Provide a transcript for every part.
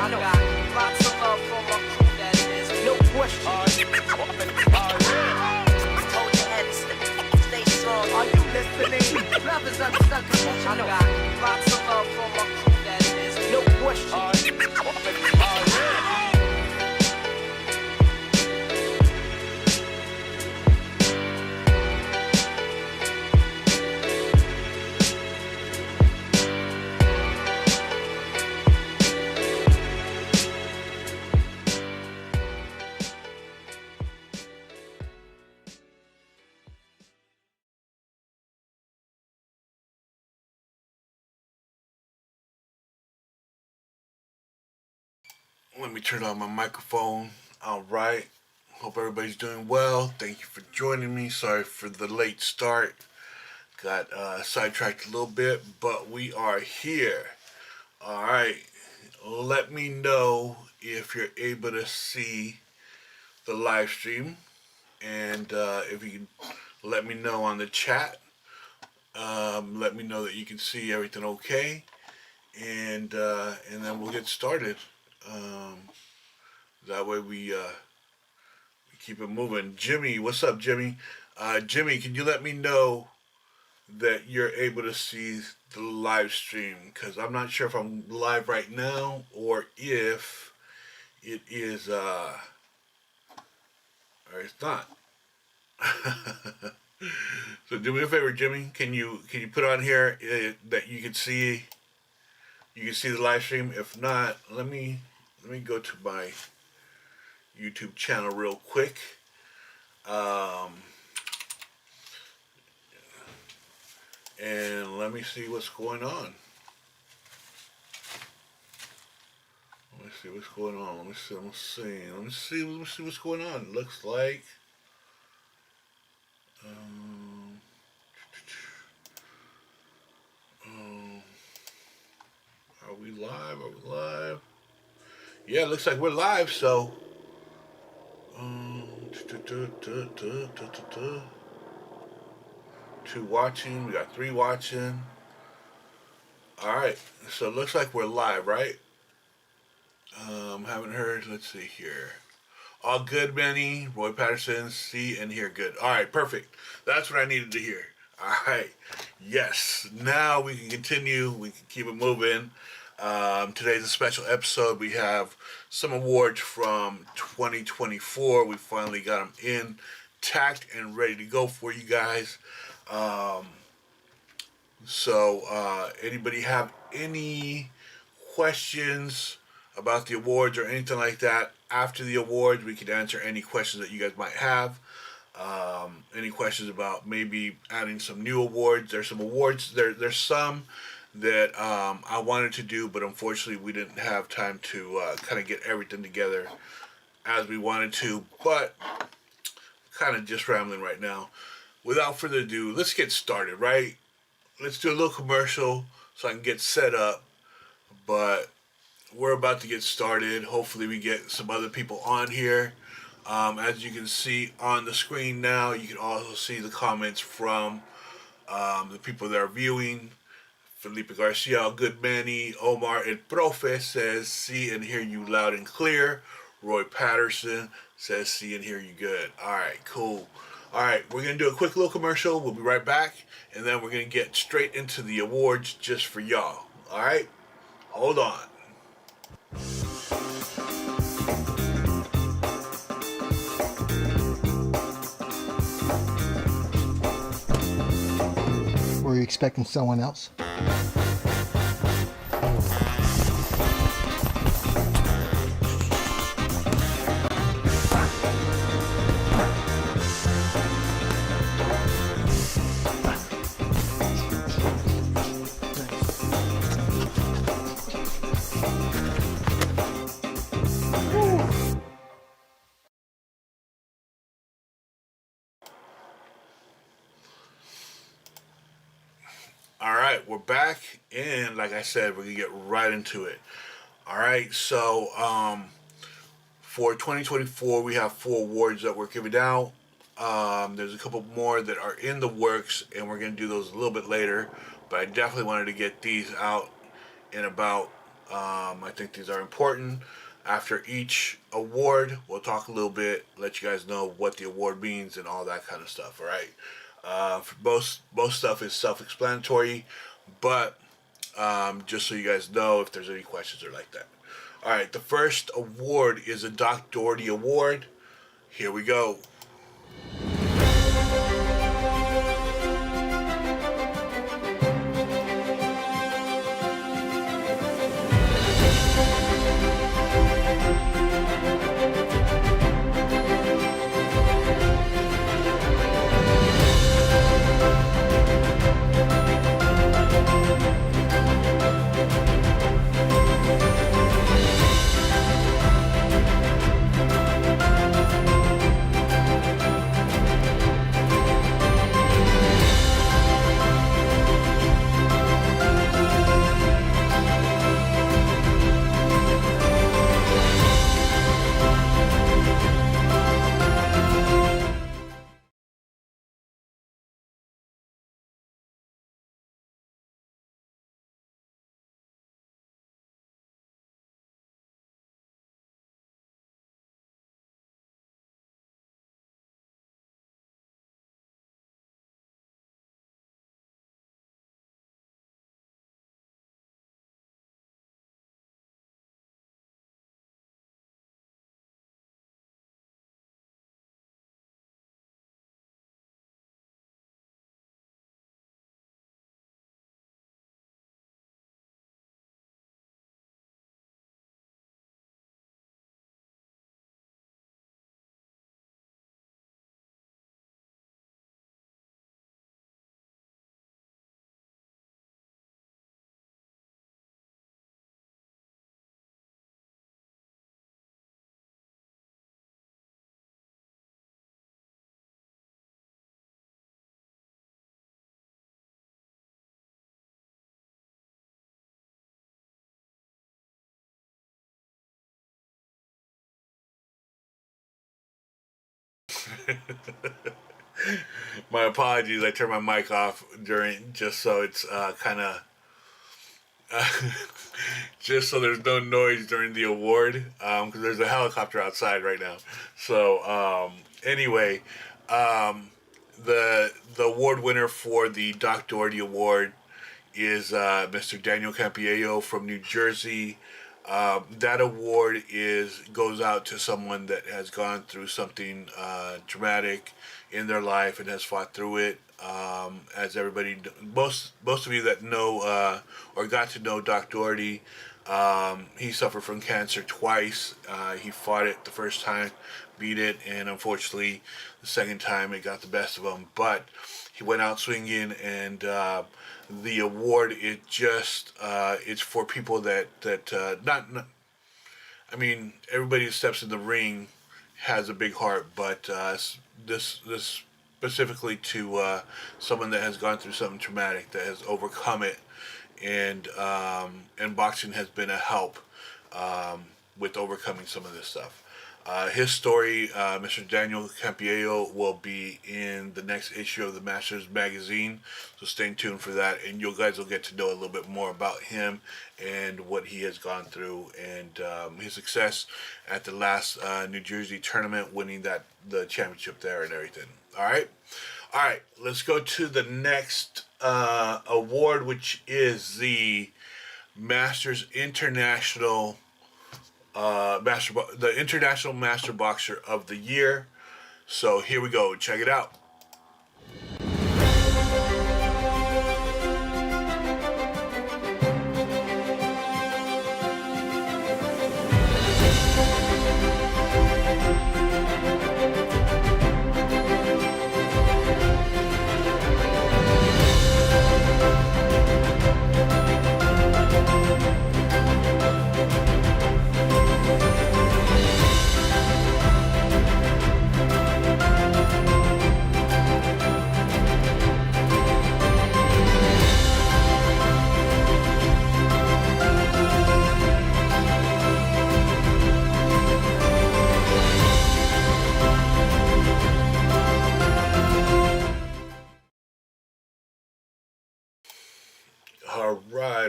I know lots of love for my crew, that is, no question. Hold your head and stay strong. Are you listening? Love is unconditional. I know lots of love for my crew, that is, no question. Let me turn on my microphone. All right. Hope everybody's doing well. Thank you for joining me. Sorry for the late start. Got sidetracked a little bit, but we are here. All right. Let me know if you're able to see the live stream, and if you can let me know on the chat. Let me know that you can see everything okay, and then we'll get started. Um, that way we keep it moving. Jimmy, what's up, Jimmy? Jimmy, can you let me know that you're able to see the live stream? Because I'm not sure if I'm live right now or if it is, or it's not. So do me a favor, Jimmy. Can you put on here that you can see the live stream? If not, let me go to my YouTube channel real quick. And let me see what's going on. Let me see what's going on. Let me see what's going on. It looks like um, um, are we live? Are we live? Yeah, it looks like we're live, so um, two watching, we got three watching. Alright, so it looks like we're live, right? Haven't heard, let's see here. All good, Benny. Roy Patterson, see and hear good. Alright, perfect. That's what I needed to hear. Alright, yes. Now we can continue. We can keep it moving. Today's a special episode. We have some awards from 2024. We finally got them intact and ready to go for you guys. Anybody have any questions about the awards or anything like that? After the awards, we could answer any questions that you guys might have. Any questions about maybe adding some new awards? There's some awards. There's some that I wanted to do, but unfortunately we didn't have time to kind of get everything together as we wanted to. But kind of just rambling right now. Without further ado, let's get started, right? Let's do a little commercial so I can get set up. But we're about to get started. Hopefully we get some other people on here. As you can see on the screen now, you can also see the comments from the people that are viewing. Felipe Garcia, Good Manny, Omar El Profe says, see and hear you loud and clear. Roy Patterson says, see and hear you good. Alright, cool. Alright, we're going to do a quick little commercial. We'll be right back. And then we're going to get straight into the awards just for y'all. Alright? Hold on. Were you expecting someone else? Alright, we're back, and like I said, we're going to get right into it. Alright, so for 2024, we have 4 awards that we're giving out. There's a couple more that are in the works, and we're going to do those a little bit later, but I definitely wanted to get these out in about I think these are important. After each award, we'll talk a little bit, let you guys know what the award means and all that kind of stuff. All right. For most stuff is self-explanatory, but just so you guys know if there's any questions or like that. All right. The first award is a Doc Doherty Award. Here we go. My apologies. I turned my mic off during just so it's kind of just so there's no noise during the award because there's a helicopter outside right now. So anyway, the award winner for the Doc Doherty Award is Mr. Daniel Campiello from New Jersey. That award goes out to someone that has gone through something dramatic in their life and has fought through it. As everybody, most of you that know or got to know Doc Doherty, he suffered from cancer twice. He fought it the first time, beat it, and unfortunately, the second time it got the best of him. But he went out swinging, and the award it's for people that not I mean, everybody who steps in the ring has a big heart, but this specifically to someone that has gone through something traumatic, that has overcome it, and boxing has been a help with overcoming some of this stuff. His story, Mr. Daniel Campiello, will be in the next issue of the Masters magazine, so stay tuned for that, and you guys will get to know a little bit more about him and what he has gone through, and his success at the last New Jersey tournament, winning the championship there and everything. All right. Let's go to the next award, which is the Masters International. The International Master Boxer of the Year. So here we go. Check it out.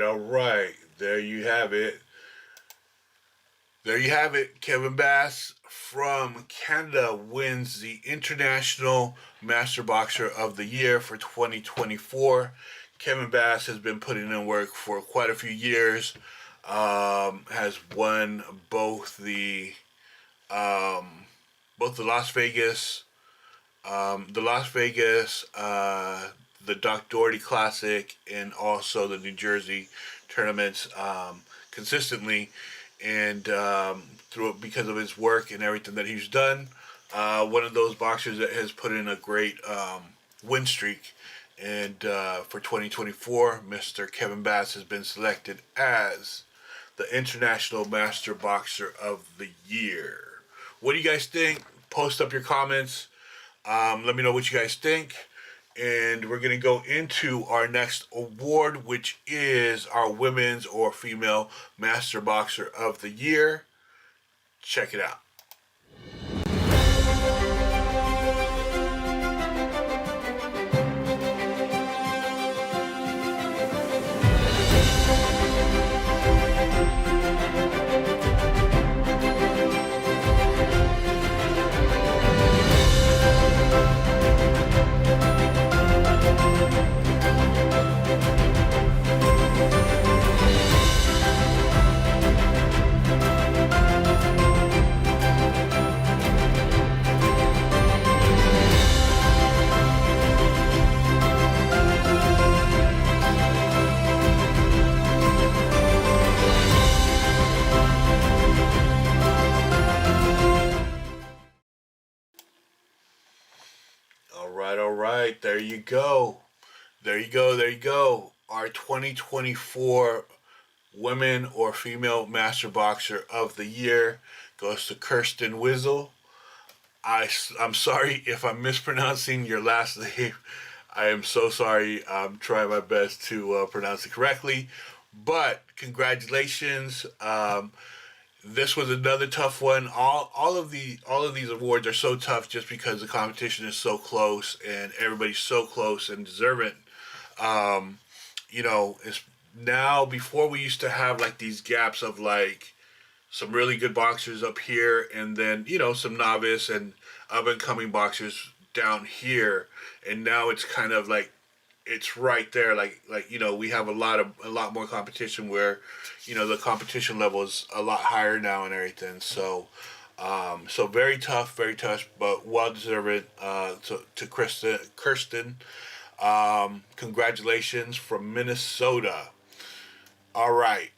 All right. There you have it. There you have it. Kevin Bass from Canada wins the International Master Boxer of the Year for 2024. Kevin Bass has been putting in work for quite a few years. Has won both the Las Vegas, the Doc Doherty Classic, and also the New Jersey tournaments consistently, and through because of his work and everything that he's done. One of those boxers that has put in a great win streak. And for 2024, Mr. Kevin Bass has been selected as the International Master Boxer of the Year. What do you guys think? Post up your comments. Let me know what you guys think. And we're going to go into our next award, which is our Women's or Female Master Boxer of the Year. Check it out. All right. There you go. There you go. Our 2024 Women or Female Master Boxer of the Year goes to Kirsten Wiesel. I'm sorry if I'm mispronouncing your last name. I am so sorry. I'm trying my best to pronounce it correctly. But congratulations. This was another tough one. All of these awards are so tough just because the competition is so close and everybody's so close and deserving. It's now, before we used to have like these gaps of like some really good boxers up here and then some novice and up and coming boxers down here, and now it's kind of like it's right there, we have a lot more competition where the competition level is a lot higher now and everything. So very tough, but well deserved to Kirsten. Congratulations from Minnesota. All right.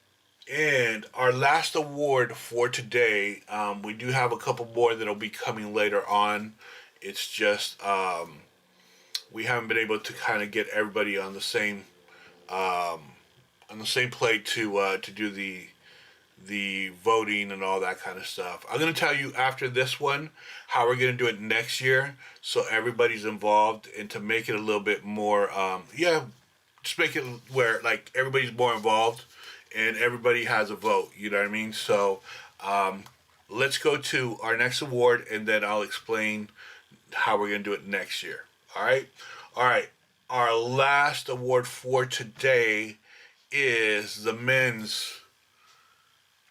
And our last award for today, we do have a couple more that'll be coming later on. It's just we haven't been able to kind of get everybody on the same plate to do the voting and all that kind of stuff. I'm going to tell you after this one how we're going to do it next year, so everybody's involved, and to make it a little bit more just make it where like everybody's more involved and everybody has a vote, you know what I mean? So let's go to our next award, and then I'll explain how we're going to do it next year. All right. Our last award for today is the Men's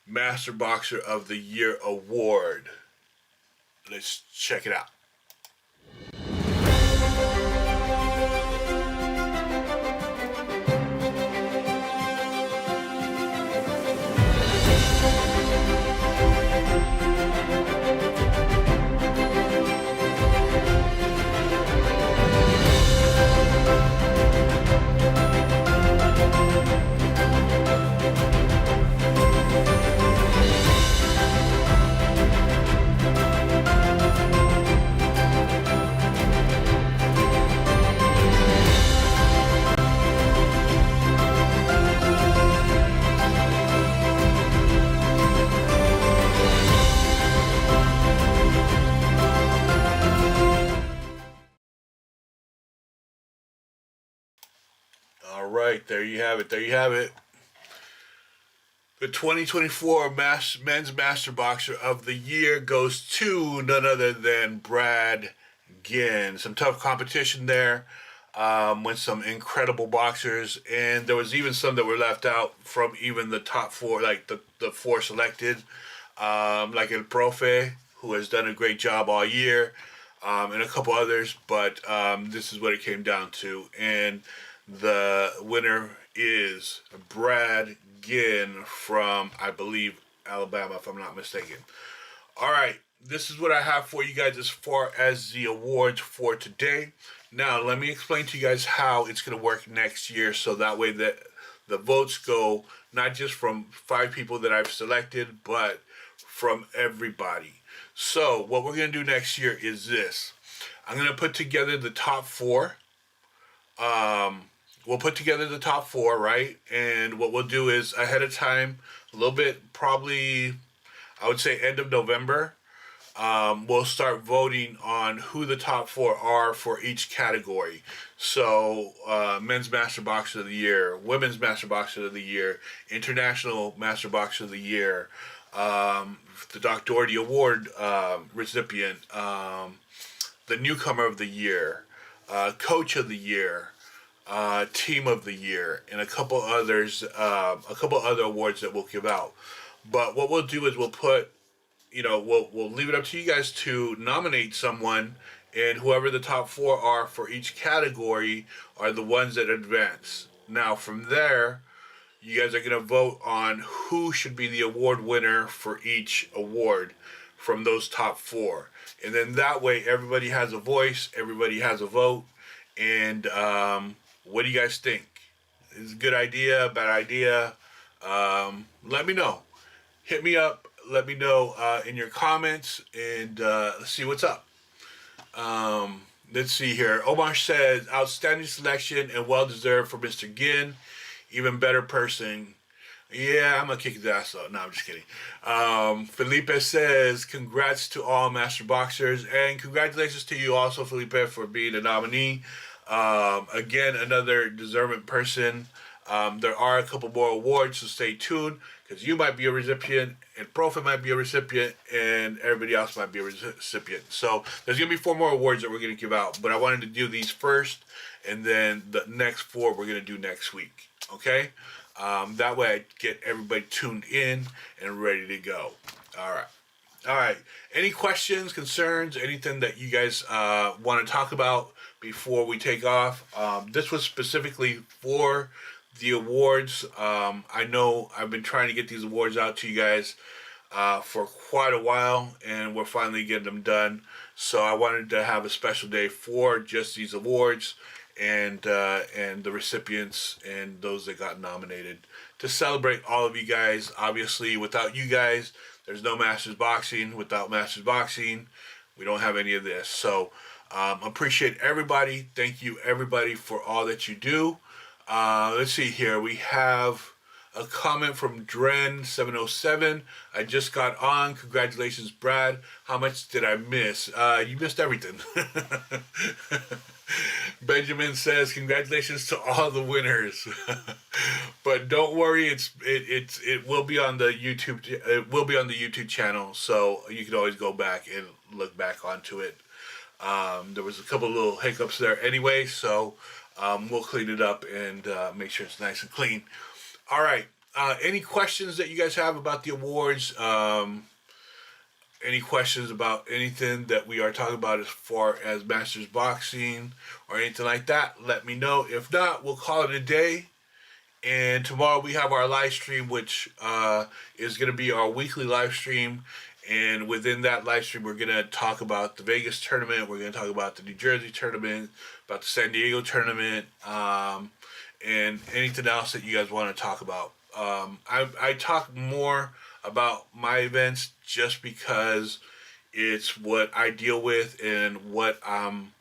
Master Boxer of the Year award. Let's check it out. All right, there you have it. The 2024 Men's Master Boxer of the Year goes to none other than Brad Ginn. Some tough competition there with some incredible boxers, and there was even some that were left out from even the top four, like the four selected. like El Profe, who has done a great job all year, and a couple others. But this is what it came down to, and the winner is Brad Ginn from, I believe, Alabama, if I'm not mistaken. All right, this is what I have for you guys as far as the awards for today. Now, let me explain to you guys how it's going to work next year, so that way that the votes go not just from 5 people that I've selected, but from everybody. So, what we're going to do next year is this. I'm going to put together the top 4. We'll put together the top 4, right? And what we'll do is ahead of time, a little bit, probably, I would say end of November, we'll start voting on who the top 4 are for each category. So, men's master boxer of the year, women's master boxer of the year, international master boxer of the year, the Doc Doherty Award recipient, the newcomer of the year, coach of the year, team of the year, and a couple others, a couple other awards that we'll give out. But what we'll do is we'll put, we'll leave it up to you guys to nominate someone, and whoever the top 4 are for each category are the ones that advance. Now, from there, you guys are going to vote on who should be the award winner for each award from those top 4. And then that way, everybody has a voice, everybody has a vote. And what do you guys think? Is it a good idea, bad idea? Let me know. Hit me up. Let me know in your comments, and let's see what's up. Let's see here. Omar says, outstanding selection and well-deserved for Mr. Ginn. Even better person. Yeah, I'm going to kick his ass though. No, I'm just kidding. Felipe says, congrats to all Master Boxers. And congratulations to you also, Felipe, for being a nominee. Again, another deserving person. There are a couple more awards, so stay tuned, because you might be a recipient, and Profit might be a recipient, and everybody else might be a recipient. So there's going to be 4 more awards that we're going to give out, but I wanted to do these first, and then the next 4 we're going to do next week. Okay? That way I get everybody tuned in and ready to go. All right. Any questions, concerns, anything that you guys want to talk about before we take off? This was specifically for the awards. I know I've been trying to get these awards out to you guys for quite a while, and we're finally getting them done. So I wanted to have a special day for just these awards and the recipients and those that got nominated, to celebrate all of you guys. Obviously, without you guys, there's no Masters Boxing. Without Masters Boxing, we don't have any of this. So appreciate everybody. Thank you, everybody, for all that you do. Let's see here. We have a comment from Dren707. I just got on. Congratulations, Brad. How much did I miss? You missed everything. Benjamin says, congratulations to all the winners. But don't worry, it will be on the YouTube. It will be on the YouTube channel, so you can always go back and look back onto it. There was a couple of little hiccups there anyway, so we'll clean it up and make sure it's nice and clean. All right. Any questions that you guys have about the awards? Any questions about anything that we are talking about as far as Masters Boxing or anything like that? Let me know. If not, we'll call it a day. And tomorrow we have our live stream, which is going to be our weekly live stream. And within that live stream, we're going to talk about the Vegas tournament. We're going to talk about the New Jersey tournament, about the San Diego tournament, and anything else that you guys want to talk about. I talk more about my events just because it's what I deal with and what I'm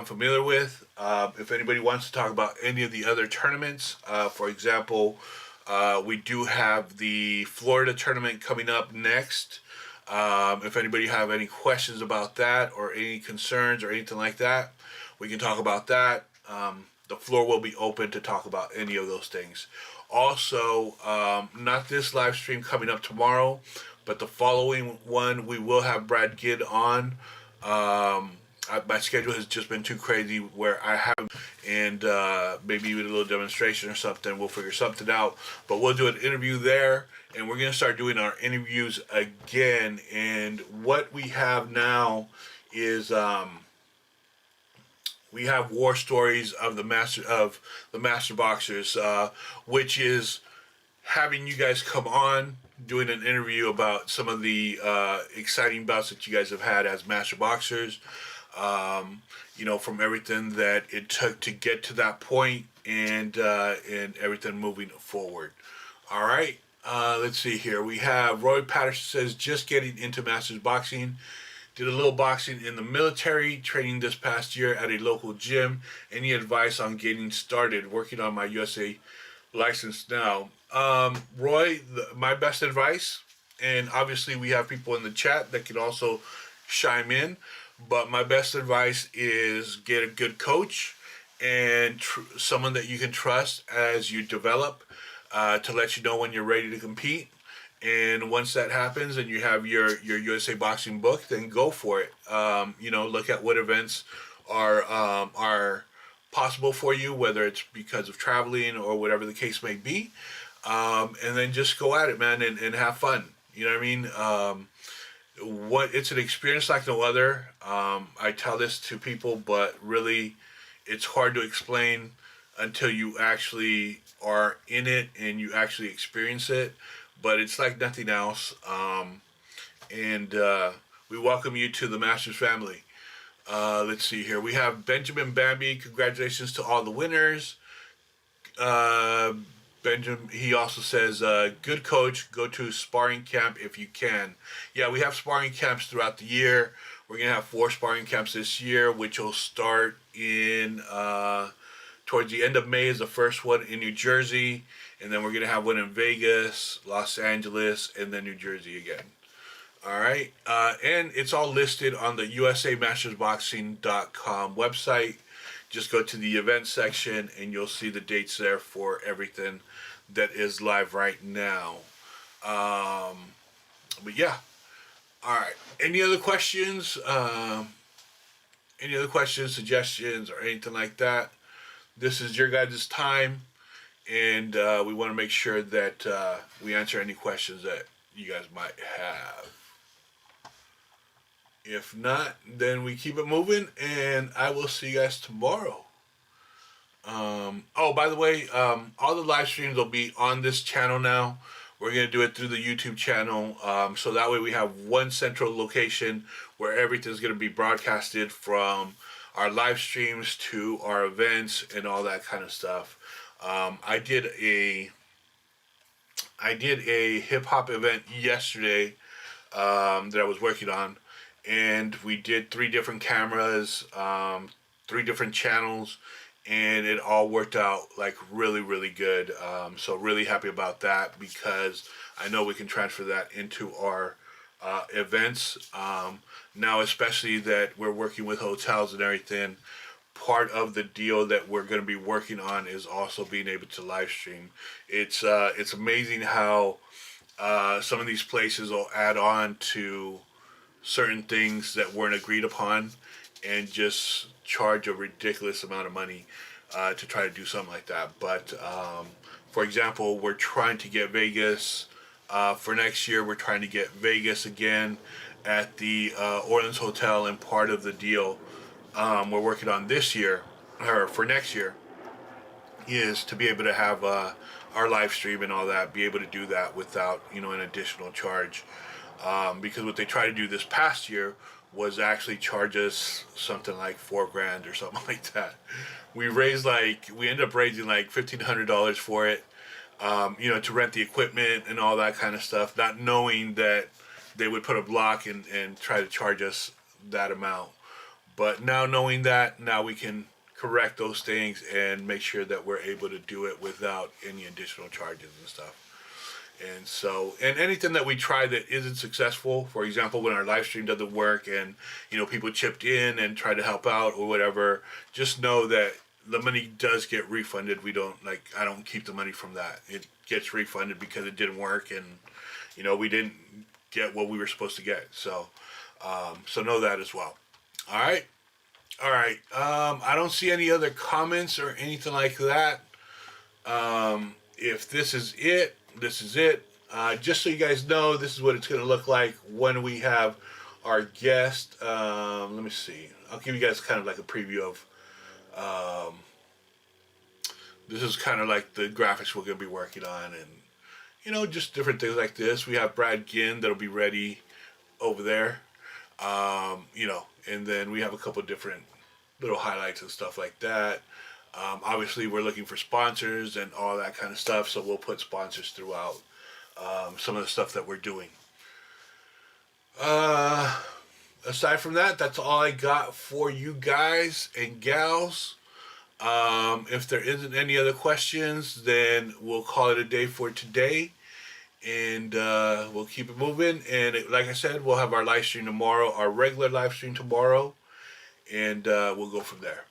familiar with. If anybody wants to talk about any of the other tournaments, for example, we do have the Florida tournament coming up next. If anybody have any questions about that or any concerns or anything like that, we can talk about that. The floor will be open to talk about any of those things. Also, not this live stream coming up tomorrow, but the following one, we will have Brad Ginn on. I my schedule has just been too crazy where I have, and maybe even a little demonstration or something. We'll figure something out. But we'll do an interview there, and we're gonna start doing our interviews again. And what we have now is we have war stories of the master boxers, which is having you guys come on, doing an interview about some of the exciting bouts that you guys have had as master boxers. From everything that it took to get to that point, and everything moving forward. All right. Let's see here. We have Roy Patterson says, just getting into masters boxing. Did a little boxing in the military, training this past year at a local gym. Any advice on getting started? Working on my USA license now. Roy, my best advice, and obviously we have people in the chat that can also chime in, but my best advice is get a good coach and someone that you can trust as you develop, to let you know when you're ready to compete. And once that happens and you have your USA boxing book, then go for it. Look at what events are possible for you, whether it's because of traveling or whatever the case may be. And then just go at it, man, and have fun. You know what I mean? It's an experience like no other. I tell this to people, but really it's hard to explain until you actually are in it and you actually experience it. But it's like nothing else. And we welcome you to the Masters family. Let's see here. We have Benjamin Bambi. Congratulations to all the winners. Benjamin, he also says, good coach, go to sparring camp if you can. Yeah, we have sparring camps throughout the year. We're going to have 4 sparring camps this year, which will start in towards the end of May is the first one in New Jersey. And then we're going to have one in Vegas, Los Angeles, and then New Jersey again. All right. And it's all listed on the USAMastersBoxing.com website. Just go to the event section and you'll see the dates there for everything that is live right now. But yeah. All right. Any other questions? Suggestions, or anything like that? This is your guys' time. And we want to make sure that we answer any questions that you guys might have. If not, then we keep it moving, and I will see you guys tomorrow. By the way, all the live streams will be on this channel now. We're going to do it through the YouTube channel, so that way we have one central location where everything's going to be broadcasted, from our live streams to our events and all that kind of stuff. I did a hip hop event yesterday that I was working on, and we did 3 different cameras, 3 different channels, and it all worked out like really, really good. So really happy about that, because I know we can transfer that into our events now, especially that we're working with hotels and everything. Part of the deal that we're going to be working on is also being able to live stream. It's amazing how some of these places will add on to certain things that weren't agreed upon and just charge a ridiculous amount of money to try to do something like that. But for example, we're trying to get Vegas for next year. We're trying to get Vegas again at the Orleans Hotel, and part of the deal we're working on this year, or for next year, is to be able to have our live stream and all that, be able to do that without an additional charge. Because what they tried to do this past year was actually charge us something like $4,000 or something like that. We ended up raising like $1,500 for it, to rent the equipment and all that kind of stuff, not knowing that they would put a block and try to charge us that amount. But now knowing that, now we can correct those things and make sure that we're able to do it without any additional charges and stuff. And so, and anything that we try that isn't successful, for example, when our live stream doesn't work and, people chipped in and tried to help out or whatever, just know that the money does get refunded. I don't keep the money from that. It gets refunded because it didn't work and, we didn't get what we were supposed to get. So, so know that as well. All right. All right. I don't see any other comments or anything like that. If this is it, this is it. Just so you guys know, this is what it's going to look like when we have our guest. Let me see. I'll give you guys kind of like a preview of. This is kind of like the graphics we're going to be working on, and just different things like this. We have Brad Ginn that'll be ready over there. And then we have a couple different little highlights and stuff like that. Obviously, we're looking for sponsors and all that kind of stuff, so we'll put sponsors throughout some of the stuff that we're doing. Aside from that, that's all I got for you guys and gals. If there isn't any other questions, then we'll call it a day for today. And we'll keep it moving. And like I said, we'll have our live stream tomorrow, our regular live stream tomorrow. And we'll go from there.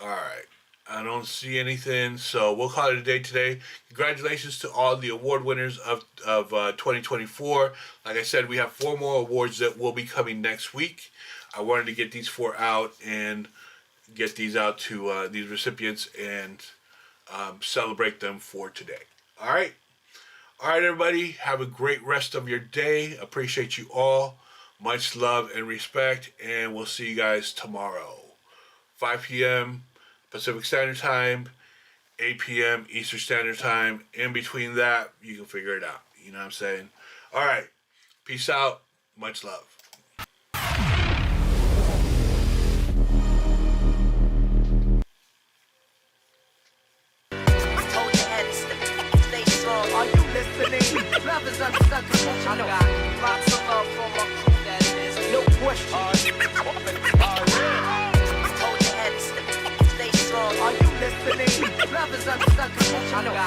All right. I don't see anything, so we'll call it a day today. Congratulations to all the award winners of 2024. Like I said, we have 4 more awards that will be coming next week. I wanted to get these 4 out and get these out to these recipients and celebrate them for today. All right. All right, everybody. Have a great rest of your day. Appreciate you all. Much love and respect, and we'll see you guys tomorrow. 5 p.m. Pacific Standard Time, 8 p.m. Eastern Standard Time. In between that, you can figure it out. You know what I'm saying? All right. Peace out. Much love. Love is unconditional. Lots of love for my crew, that is. No question. Hold your head and stay strong. Are you listening? Love is unconditional.